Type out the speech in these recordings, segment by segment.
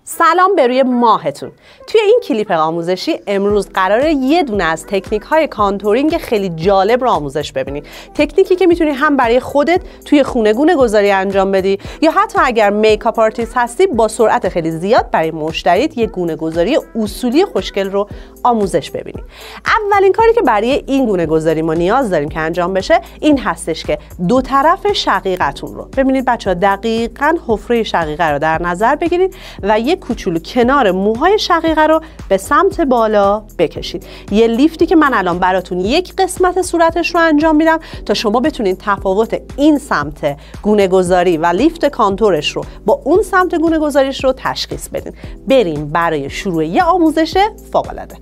سلام به روی ماهتون. توی این کلیپ آموزشی امروز قراره یه دونه از تکنیک های کانتورینگ خیلی جالب رو آموزش ببینید. تکنیکی که میتونی هم برای خودت توی خونه گونه گذاری انجام بدی یا حتی اگر میکاپ آرتیست هستی با سرعت خیلی زیاد برای مشتریت یه گونه گذاری اصولی خوشگل رو آموزش ببینی. اولین کاری که برای این گونه گذاری ما نیاز داریم که انجام بشه این هستش که دو طرف شقیقتون رو ببینید بچه‌ها، دقیقاً حفره شقیقه رو در نظر بگیرید و یه کوچولو کنار موهای شقیقه رو به سمت بالا بکشید. یه لیفتی که من الان براتون یک قسمت صورتش رو انجام میدم تا شما بتونید تفاوت این سمت گونه گذاری و لیفت کانتورش رو با اون سمت گونه گذاریش رو تشخیص بدین. بریم برای شروع یه آموزش فوق‌العاده.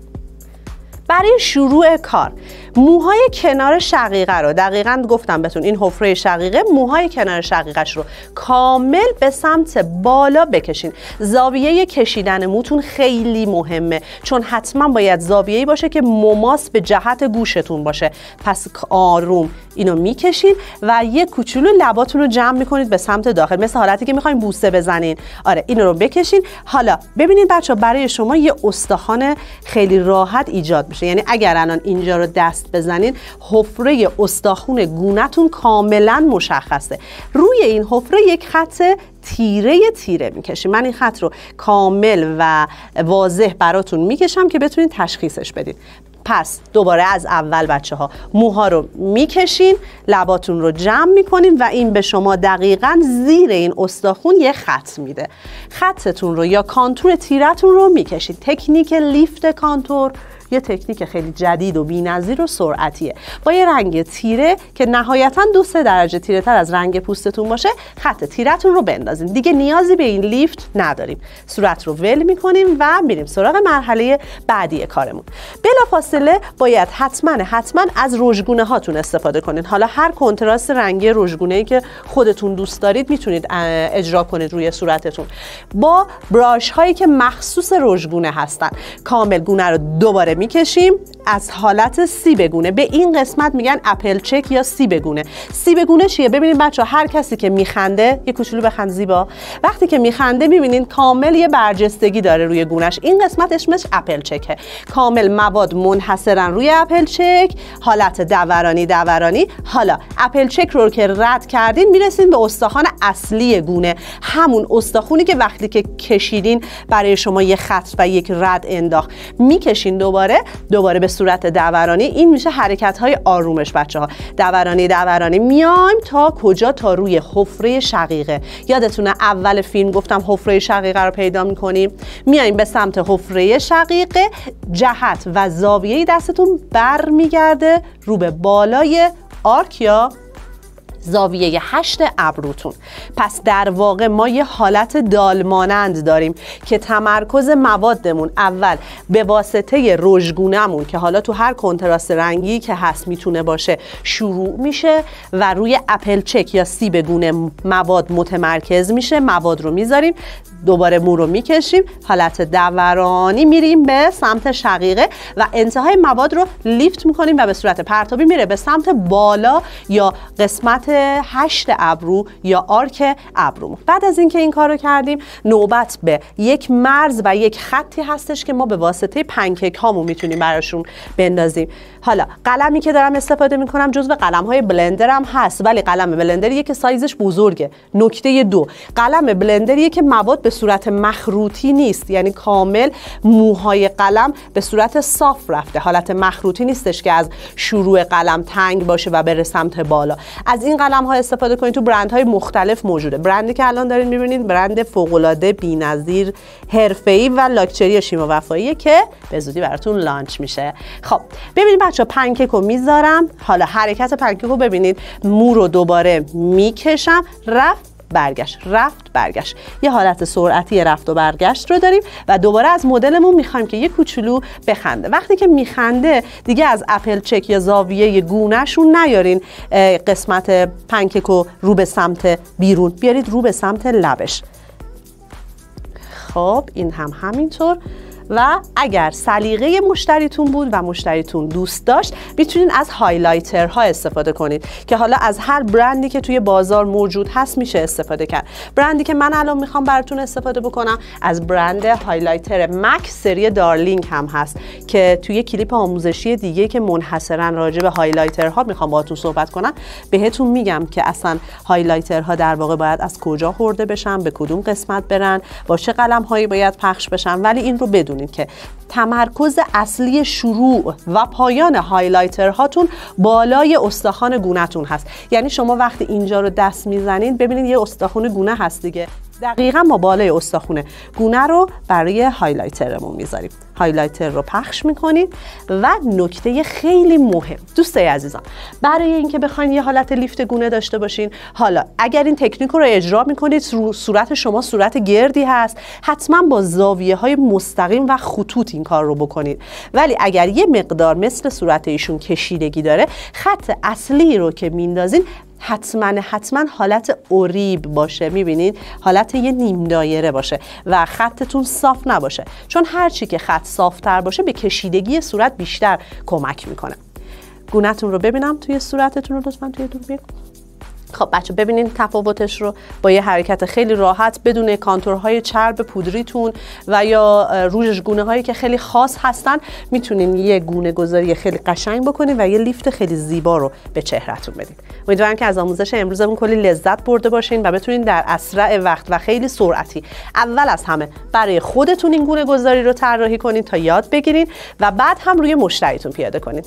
برای شروع کار موهای کنار شقیقه رو دقیقاً گفتم بهتون، این حفره شقیقه، موهای کنار شقیقش رو کامل به سمت بالا بکشین. زاویه کشیدن موتون خیلی مهمه چون حتما باید زاویه‌ای باشه که مماس به جهت گوشتون باشه. پس آروم اینو میکشین و یه کوچولو لباتون رو جمع میکنید به سمت داخل، مثل حالتی که میخواین بوسه بزنین. آره اینو رو بکشین. حالا ببینید بچه‌ها، برای شما یه استخوان خیلی راحت ایجاد میشه. یعنی اگر الان اینجا رو دست بزنین حفره استخوان گونه‌تون کاملا مشخصه. روی این حفره یک خط تیره میکشیم. من این خط رو کامل و واضح براتون میکشم که بتونید تشخیصش بدید. پس دوباره از اول بچه‌ها، موها رو میکشین، لباتون رو جمع میکنین و این به شما دقیقاً زیر این استخوان یه خط میده. خطتون رو یا کانتور تیرتون رو میکشید. تکنیک لیفت کانتور یه تکنیک خیلی جدید و بی‌نظیر و سرعتیه. با یه رنگ تیره که نهایتاً 2-3 درجه تیره تر از رنگ پوستتون باشه، خط تیرتون رو بندازین. دیگه نیازی به این لیفت نداریم. صورت رو ول میکنیم و میریم سراغ مرحله بعدی کارمون. بلافاصله باید حتما از رژگونه هاتون استفاده کنید. حالا هر کنتراست رنگی رژگونه‌ای که خودتون دوست دارید میتونید اجرا کنید روی صورتتون. با براش هایی که مخصوص رژگونه هستن کامل گونه رو دوباره میکشیم از حالت سیب گونه. به این قسمت میگن اپل چک یا سیب گونه. سیب گونه چیه؟ ببینید بچه‌ها، هر کسی که میخنده، یه کوچولو بخند زیبا، وقتی که میخنده میبینید کامل یه برجستگی داره روی گونهش. این قسمت اسمش اپل چکه. کامل مواد منحصرا روی اپل چک، حالت دورانی. حالا اپل چک رو که رد کردین میرسین به استخوان اصلی گونه، همون استخوانی که وقتی که کشیدین برای شما یه خط و یک رد انداخت. میکشین دوباره به صورت دورانی. این میشه حرکت های آرومش بچه‌ها. دورانی میایم تا کجا؟ تا روی حفره شقیقه. یادتونه اول فیلم گفتم حفره شقیقه رو پیدا میکنیم، میایم به سمت حفره شقیقه، جهت و زاویه دستتون برمیگرده رو به بالای آرک یا زاویه 8 ابروتون. پس در واقع ما یه حالت دالمانند داریم که تمرکز موادمون اول به واسطه رژگونه‌مون که حالا تو هر کنتراست رنگی که هست میتونه باشه شروع میشه و روی اپل چک یا سیب گونه مواد متمرکز میشه. مواد رو میذاریم، دوباره مو رو میکشیم، حالت دورانی میریم به سمت شقیقه و انتهای مواد رو لیفت میکنیم و به صورت پرتابی میره به سمت بالا یا قسمت 8 ابرو یا آرک ابرو. بعد از اینکه این کار رو کردیم نوبت به یک مرز و یک خطی هستش که ما به واسطه پنکیک هامون میتونیم براشون بندازیم. حالا قلمی که دارم استفاده میکنم جزو قلم های بلندرم هست، ولی قلم بلندریه که سایزش بزرگه. نکته 2، قلم بلندریه که مواد به صورت مخروطی نیست، یعنی کامل موهای قلم به صورت صاف رفته، حالت مخروطی نیستش که از شروع قلم تنگ باشه و بره سمت بالا. از این قلم ها استفاده کنید. تو برندهای مختلف موجوده. برندی که الان دارین میبینید برند فوق‌العاده بی‌نظیر حرفه‌ای و لاکچری شیما وفاییه که به زودی براتون لانچ میشه. خب ببینید بچه‌ها، پنکیک رو میذارم. حالا حرکت پنکیک رو ببینید. مو رو دوباره میکشم، رفت برگشت. یه حالت سرعتی رفت و برگشت رو داریم و دوباره از مدلمون میخوایم که یه کوچولو بخنده. وقتی که میخنده دیگه از اپل چک یا زاویه گونه‌شون نیارین قسمت پنکیک رو رو به سمت بیرون، بیارید رو به سمت لبش. خب این هم همینطور و اگر سلیقه مشتریتون بود و مشتریتون دوست داشت میتونین از هایلایترها استفاده کنید که حالا از هر برندی که توی بازار موجود هست میشه استفاده کرد. برندی که من الان میخوام براتون استفاده بکنم از برند هایلایتر مک سری دارلینگ هم هست که توی کلیپ آموزشی دیگه که منحصرا راجع به هایلایترها میخوام باهاتون صحبت کنم بهتون میگم که اصلا هایلایترها در واقع باید از کجا خورده بشن، به کدوم قسمت برن، با چه قلم هایی باید پخش بشن. ولی این رو بدونید که تمرکز اصلی شروع و پایان هایلایتر هاتون بالای استخوان گونه‌تون هست. یعنی شما وقتی اینجا رو دست میزنید ببینید یه استخوان گونه هست دیگه، دقیقاً ما بالای استخوان گونه رو برای هایلایترمون میذاریم. هایلایتر رو پخش میکنید و نکته خیلی مهم دوستای عزیزان، برای اینکه بخواید یه حالت لیفت گونه داشته باشین، حالا اگر این تکنیک رو اجرا میکنید صورت شما صورت گردی هست، حتما با زاویه های مستقیم و خطوط این کار رو بکنید. ولی اگر یه مقدار مثل صورت ایشون کشیدگی داره، خط اصلی رو که میندازین حتما حالت اوریب باشه، میبینید حالت یه نیم دایره باشه و خطتون صاف نباشه، چون هرچی که خط صافتر باشه به کشیدگی صورت بیشتر کمک میکنه. گونه‌تون رو ببینم توی صورتتون رو لطفا توی دوربین. خب بچه ببینین تفاوتش رو با یه حرکت خیلی راحت بدون کانتورهای چرب پودریتون و یا روژ گونه هایی که خیلی خاص هستن میتونین یه گونه گذاری خیلی قشنگ بکنین و یه لیفت خیلی زیبا رو به چهرهتون بدین. امیدوارم که از آموزش امروزمون کلی لذت برده باشین و بتونین در اسرع وقت و خیلی سرعتی اول از همه برای خودتون این گونه گذاری رو طراحی کنین تا یاد بگیرین و بعد هم روی مشتریتون پیاده کنین.